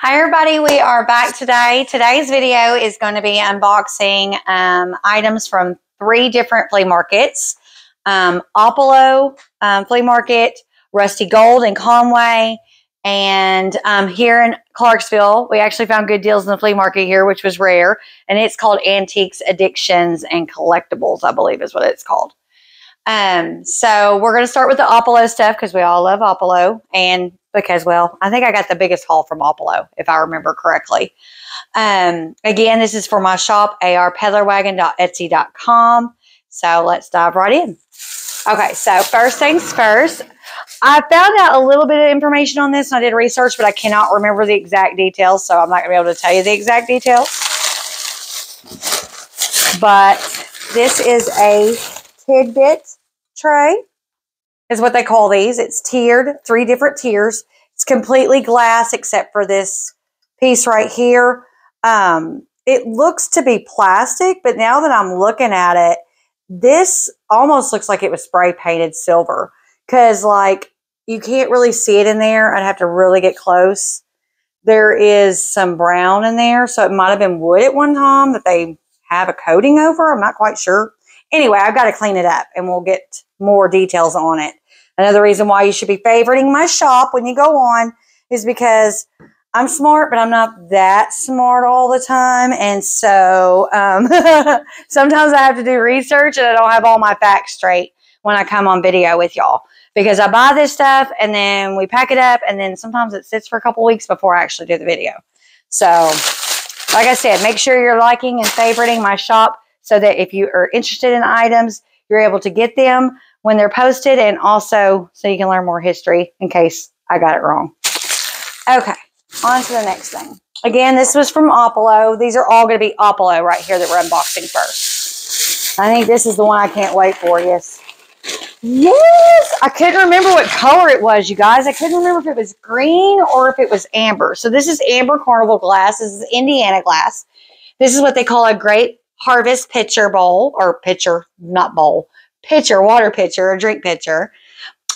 Hi everybody, we are back today. Today's video is going to be unboxing items from 3 different flea markets. Oppelo Flea Market, Rusty Gold in Conway, and here in Clarksville. We actually found good deals in the flea market here, which was rare, and it's called Antiques, Addictions, and Collectibles, I believe is what it's called. So we're going to start with the Oppelo stuff because we all love Oppelo, and because, well, I think I got the biggest haul from Oppelo, if I remember correctly. Again, this is for my shop, peddlerwagon.etsy.com. So let's dive right in. Okay, so first things first, I found out a little bit of information on this, and I did research, but I cannot remember the exact details, so I'm not going to be able to tell you the exact details. But this is a tidbit tray, is what they call these. It's tiered, 3 different tiers. It's completely glass except for this piece right here. It looks to be plastic, but now that I'm looking at it, this almost looks like it was spray painted silver, because like you can't really see it in there. I'd have to really get close. There is some brown in there, so it might have been wood at one time that they have a coating over. I'm not quite sure. Anyway, I've got to clean it up, and we'll get more details on it. Another reason why you should be favoriting my shop when you go on is because I'm smart, but I'm not that smart all the time. And so sometimes I have to do research, and I don't have all my facts straight when I come on video with y'all. Because I buy this stuff, and then we pack it up, and then sometimes it sits for a couple weeks before I actually do the video. So, like I said, make sure you're liking and favoriting my shop, so that if you are interested in items, you're able to get them when they're posted, and also so you can learn more history in case I got it wrong. Okay, on to the next thing. Again, this was from Oppelo. These are all going to be Oppelo right here that we're unboxing first. I think this is the one I can't wait for, yes. Yes! I couldn't remember what color it was, you guys. I couldn't remember if it was green or if it was amber. So this is amber carnival glass. This is Indiana glass. This is what they call a Great Harvest pitcher bowl, or pitcher, not bowl, pitcher, water pitcher, a drink pitcher.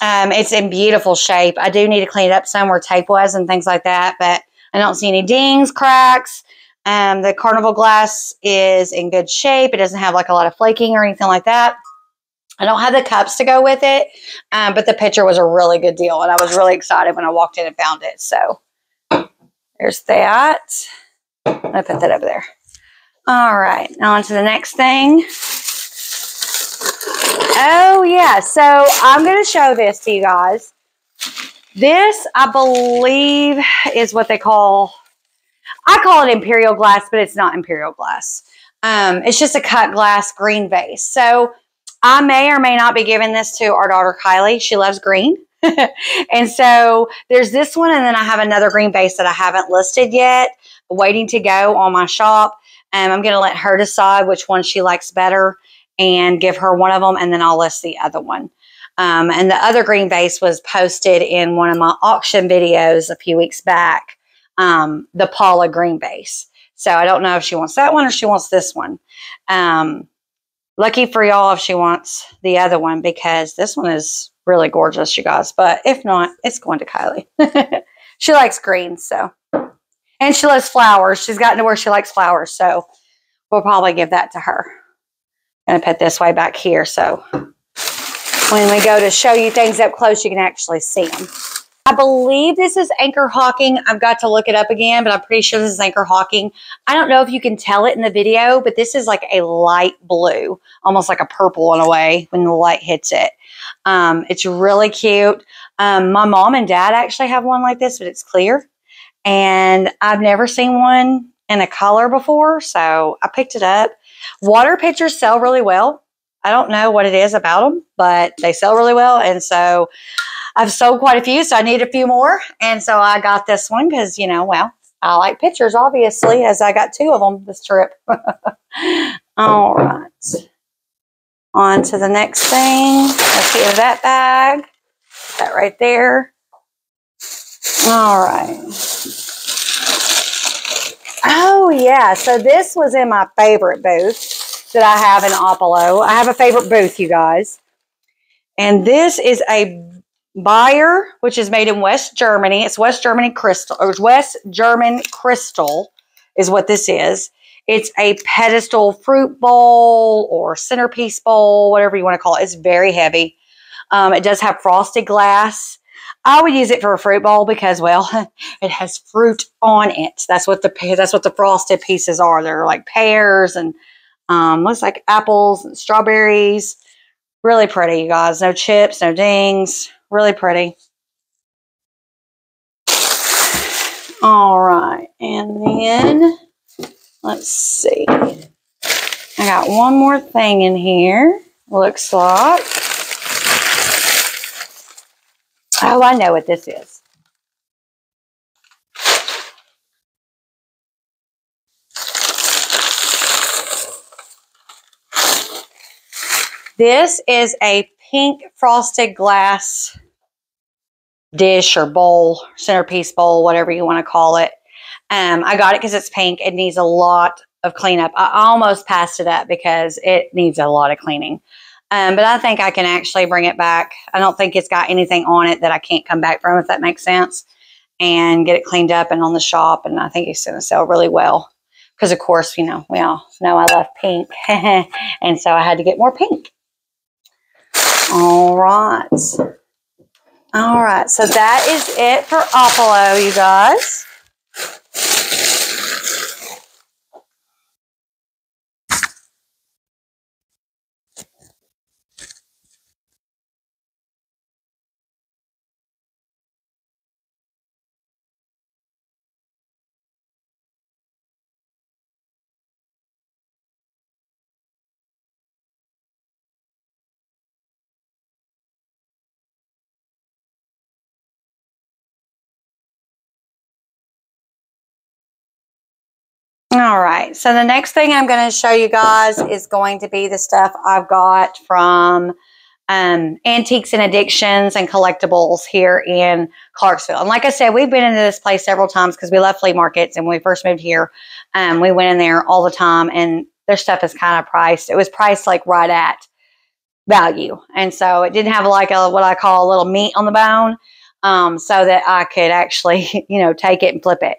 It's in beautiful shape. I do need to clean it up some where tape was and things like that, but I don't see any dings, cracks. The carnival glass is in good shape. It doesn't have like a lot of flaking or anything like that. I don't have the cups to go with it, but the pitcher was a really good deal, and I was really excited when I walked in and found it. So there's that. I'm going to put that over there. All right, now on to the next thing. Oh, yeah, so I'm going to show this to you guys. This, I believe, is what they call, I call it imperial glass, but it's not imperial glass. It's just a cut glass green vase. So I may or may not be giving this to our daughter, Kylie. She loves green. And so there's this one, and then I have another green vase that I haven't listed yet, waiting to go on my shop. I'm going to let her decide which one she likes better and give her one of them, and then I'll list the other one. And the other green vase was posted in one of my auction videos a few weeks back, the Paula green vase. So I don't know if she wants that one or she wants this one. Lucky for y'all if she wants the other one, because this one is really gorgeous, you guys. But if not, it's going to Kylie. She likes green, so. And she loves flowers. She's gotten to where she likes flowers, so we'll probably give that to her. I'm going to put this way back here, so when we go to show you things up close, you can actually see them. I believe this is Anchor Hawking. I've got to look it up again, but I'm pretty sure this is Anchor Hawking. I don't know if you can tell it in the video, but this is like a light blue, almost like a purple in a way when the light hits it. It's really cute. My mom and dad actually have one like this, but it's clear. And I've never seen one in a color before, so I picked it up. Water pitchers sell really well. I don't know what it is about them, but they sell really well. And so I've sold quite a few, so I need a few more. And so I got this one because, you know, well, I like pitchers, obviously, as I got 2 of them this trip. All right. On to the next thing. Let's get that bag. That right there. All right. Oh, yeah. So this was in my favorite booth that I have in Oppelo. I have a favorite booth, you guys. And this is a Bayer, which is made in West Germany. It's West German crystal, or West German crystal is what this is. It's a pedestal fruit bowl or centerpiece bowl, whatever you want to call it. It's very heavy. It does have frosted glass. I would use it for a fruit bowl because, well, it has fruit on it. That's what the frosted pieces are. They're like pears and looks like apples and strawberries. Really pretty, you guys. No chips, no dings. Really pretty. All right, and then let's see. I got one more thing in here. Looks like. Oh, I know what this is. This is a pink frosted glass dish or bowl, centerpiece bowl, whatever you want to call it. I got it because it's pink. It needs a lot of cleanup. I almost passed it up because it needs a lot of cleaning. But I think I can actually bring it back. I don't think it's got anything on it that I can't come back from, if that makes sense, and get it cleaned up and on the shop. And I think it's going to sell really well because, of course, you know, we all know I love pink. And so I had to get more pink. All right. All right. So that is it for Oppelo, you guys. All right, so the next thing I'm going to show you guys is going to be the stuff I've got from Antiques and Addictions and Collectibles here in Clarksville. And like I said, we've been into this place several times because we love flea markets. And when we first moved here, we went in there all the time, and their stuff is kind of priced. It was priced like right at value. And so it didn't have like what I call a little meat on the bone, so that I could actually, you know, take it and flip it.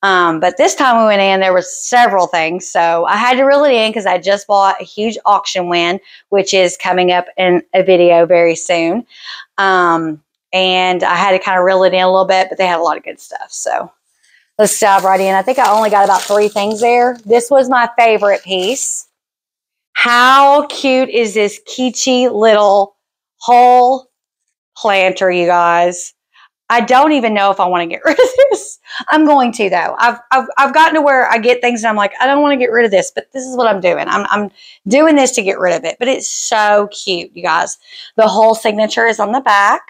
But this time we went in, there was several things. So I had to reel it in because I just bought a huge auction win, which is coming up in a video very soon. And I had to kind of reel it in a little bit, but they had a lot of good stuff. So let's dive right in. I think I only got about 3 things there. This was my favorite piece. How cute is this kitschy little whole planter, you guys? I don't even know if I want to get rid of this. I'm going to, though. I've gotten to where I get things and I'm like, I don't want to get rid of this, but this is what I'm doing. I'm doing this to get rid of it, but it's so cute, you guys. The whole signature is on the back.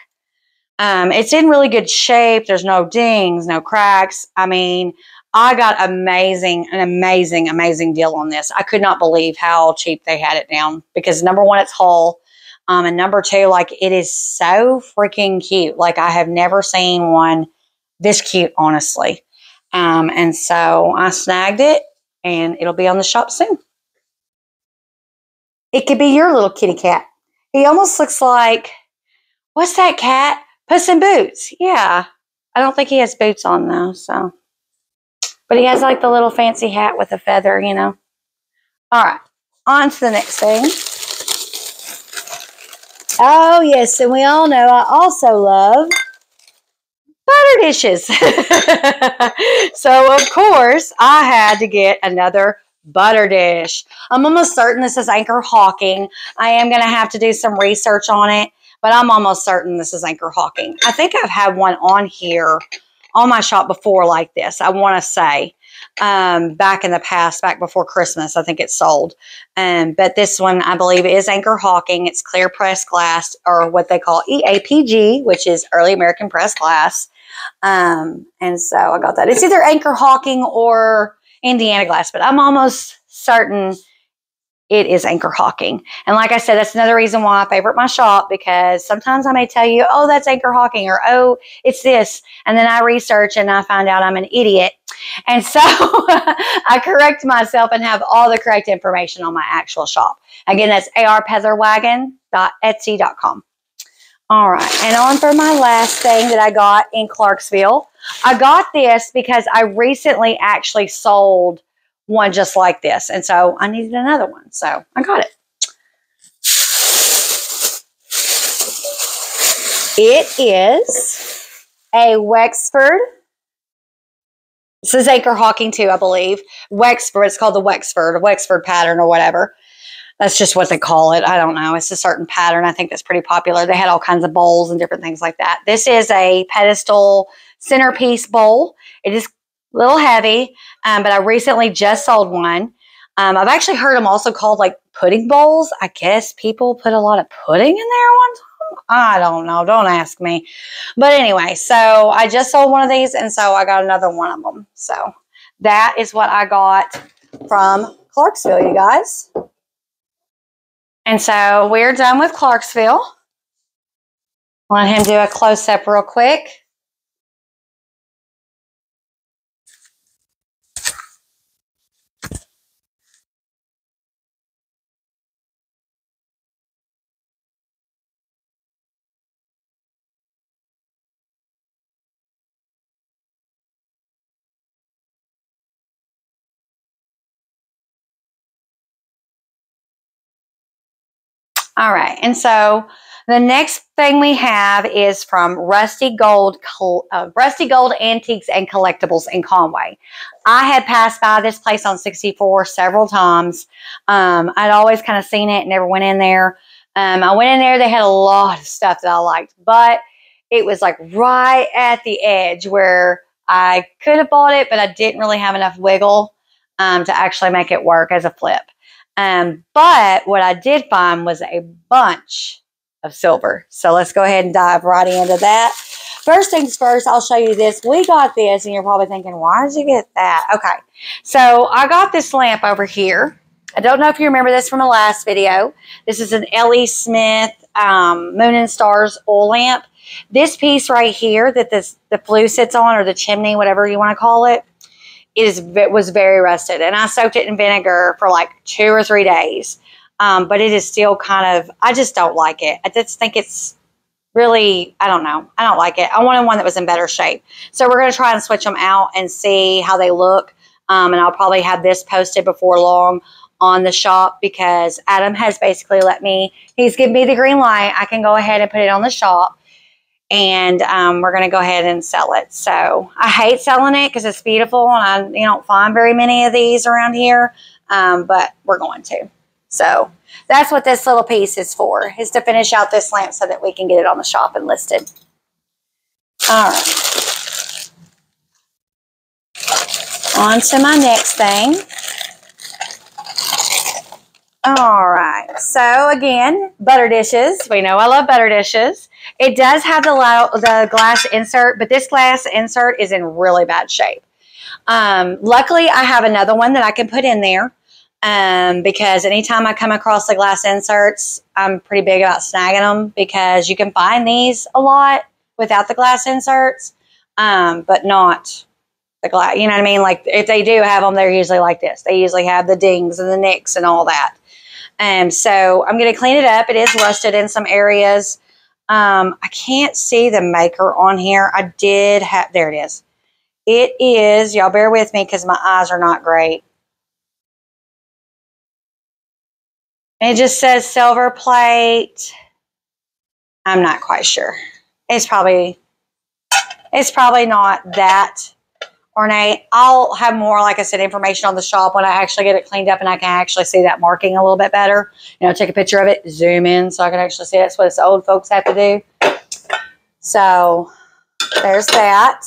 It's in really good shape. There's no dings, no cracks. I mean, I got an amazing deal on this. I could not believe how cheap they had it down because, number one, it's whole. And number 2, like, it is so freaking cute. Like, I have never seen one this cute, honestly. And so I snagged it, and it'll be on the shop soon. It could be your little kitty cat. He almost looks like, what's that cat? Puss in Boots. Yeah. I don't think he has boots on, though, so. But he has, like, the little fancy hat with a feather, you know. All right. On to the next thing. Oh, yes, and we all know I also love butter dishes. So, of course, I had to get another butter dish. I'm almost certain this is Anchor Hawking. I am going to have to do some research on it, but I'm almost certain this is Anchor Hawking. I think I've had one on here on my shop before like this, I want to say. Back in the past, back before Christmas, I think it sold. But this one, I believe, is Anchor Hawking. It's clear pressed glass, or what they call EAPG, which is Early American Pressed Glass. And so I got that. It's either Anchor Hawking or Indiana glass, but I'm almost certain it is Anchor Hawking. And like I said, that's another reason why I favorite my shop, because sometimes I may tell you, oh, that's Anchor Hawking, or oh, it's this. And then I research and I find out I'm an idiot. And so I correct myself and have all the correct information on my actual shop. Again, that's arpeddlerwagon.etsy.com. All right, and on for my last thing that I got in Clarksville. I got this because I recently actually sold one just like this, and so I needed another one, so I got it. It is a Wexford. This is Acre Hawking too, I believe. Wexford, it's called the Wexford pattern or whatever. That's just what they call it. I don't know. It's a certain pattern. I think that's pretty popular. They had all kinds of bowls and different things like that. This is a pedestal centerpiece bowl. It is a little heavy, but I recently just sold one. I've actually heard them also called like pudding bowls. I guess people put a lot of pudding in there one time. I don't know. Don't ask me. But anyway, so I just sold one of these, and so I got another one of them. So that is what I got from Clarksville, you guys. And so we're done with Clarksville. Let him do a close-up real quick. All right, and so the next thing we have is from Rusty Gold Antiques and Collectibles in Conway. I had passed by this place on 64 several times. I'd always kind of seen it, never went in there. I went in there, they had a lot of stuff that I liked, but it was like right at the edge where I could have bought it, but I didn't really have enough wiggle to actually make it work as a flip. But what I did find was a bunch of silver. So let's go ahead and dive right into that. First things first, I'll show you this. We got this, and you're probably thinking, why did you get that? Okay, so I got this lamp over here. I don't know if you remember this from the last video. This is an L.E. Smith Moon and Stars oil lamp. This piece right here that the flue sits on, or the chimney, whatever you want to call it, it was very rusted, and I soaked it in vinegar for like 2 or 3 days. But it is still kind of, I just don't like it. I just think it's really, I don't know. I don't like it. I wanted one that was in better shape. So we're going to try and switch them out and see how they look. And I'll probably have this posted before long on the shop, because Adam has basically he's given me the green light. I can go ahead and put it on the shop. And we're going to go ahead and sell it. So I hate selling it because it's beautiful, and you don't find very many of these around here, but we're going to. So that's what this little piece is for, is to finish out this lamp so that we can get it on the shop and listed. All right. On to my next thing. All right. So again, butter dishes. We know I love butter dishes. It does have the glass insert, but this glass insert is in really bad shape. Luckily, I have another one that I can put in there, because anytime I come across the glass inserts, I'm pretty big about snagging them, because you can find these a lot without the glass inserts, but not the glass. You know what I mean? Like, if they do have them, they're usually like this. They usually have the dings and the nicks and all that. So I'm going to clean it up. It is rusted in some areas. I can't see the maker on here. I did have, there it is. It is, y'all bear with me because my eyes are not great. It just says silver plate. I'm not quite sure. It's probably not that ornate. I'll have more, like I said, information on the shop when I actually get it cleaned up and I can actually see that marking a little bit better. You know, take a picture of it, zoom in so I can actually see it. That's what us old folks have to do. So there's that.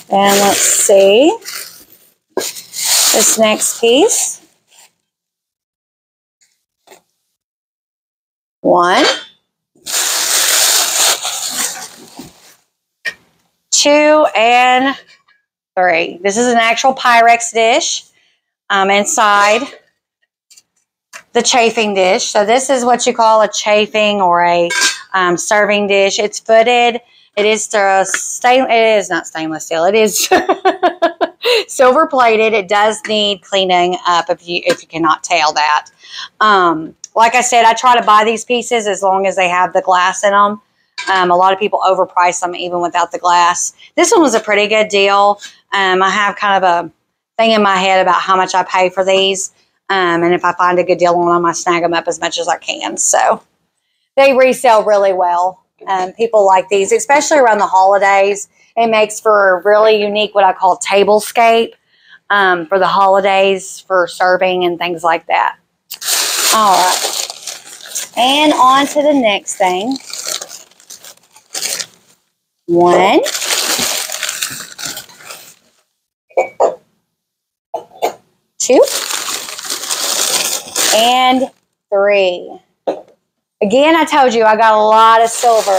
And let's see this next piece. 1, 2, and 3. This is an actual Pyrex dish inside the chafing dish. So this is what you call a chafing or a serving dish. It's footed. It is not stainless steel. It is Silver plated. It does need cleaning up if you cannot tell that. Like I said, I try to buy these pieces as long as they have the glass in them. A lot of people overprice them even without the glass. This one was a pretty good deal. I have kind of a thing in my head about how much I pay for these. And if I find a good deal on them, I snag them up as much as I can. So they resell really well. People like these, especially around the holidays. It makes for a really unique, what I call tablescape for the holidays, for serving and things like that. All right. And on to the next thing. 1, 2, and 3. Again, I told you I got a lot of silver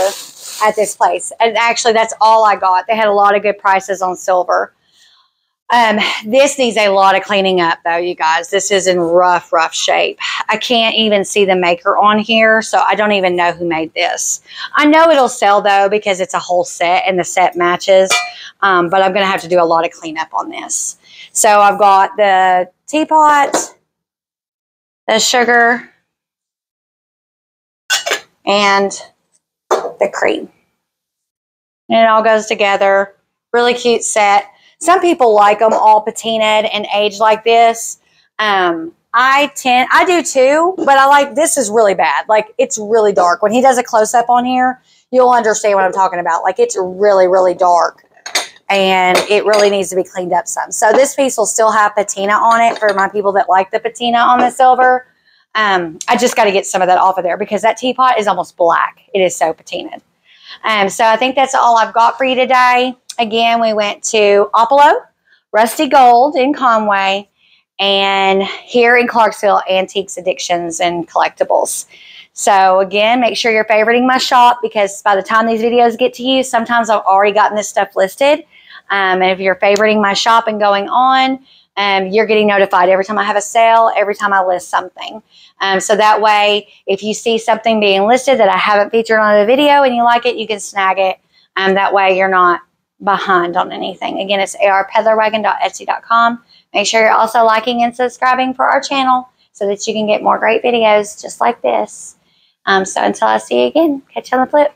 at this place. And actually, that's all I got. They had a lot of good prices on silver. This needs a lot of cleaning up, though, you guys. This is in rough, rough shape. I can't even see the maker on here, so I don't even know who made this. I know it'll sell, though, because it's a whole set, and the set matches. But I'm going to have to do a lot of cleanup on this. So I've got the teapot, the sugar, and the cream. And it all goes together. Really cute set. Some people like them all patinaed and aged like this. I do too, but I like, this is really bad. Like, it's really dark. When he does a close-up on here, you'll understand what I'm talking about. Like, it's really, really dark. And it really needs to be cleaned up some. So this piece will still have patina on it for my people that like the patina on the silver. I just got to get some of that off of there because that teapot is almost black. It is so patinaed. So I think that's all I've got for you today. Again, we went to Oppelo, Rusty Gold in Conway, and here in Clarksville, Antiques, Addictions, and Collectibles. So again, make sure you're favoriting my shop because by the time these videos get to you, sometimes I've already gotten this stuff listed. And if you're favoriting my shop and going on, you're getting notified every time I have a sale, every time I list something. So that way, if you see something being listed that I haven't featured on a video and you like it, you can snag it. That way you're not behind on anything. Again, it's arpeddlerwagon.etsy.com. Make sure you're also liking and subscribing for our channel so that you can get more great videos just like this. So until I see you again, catch you on the flip.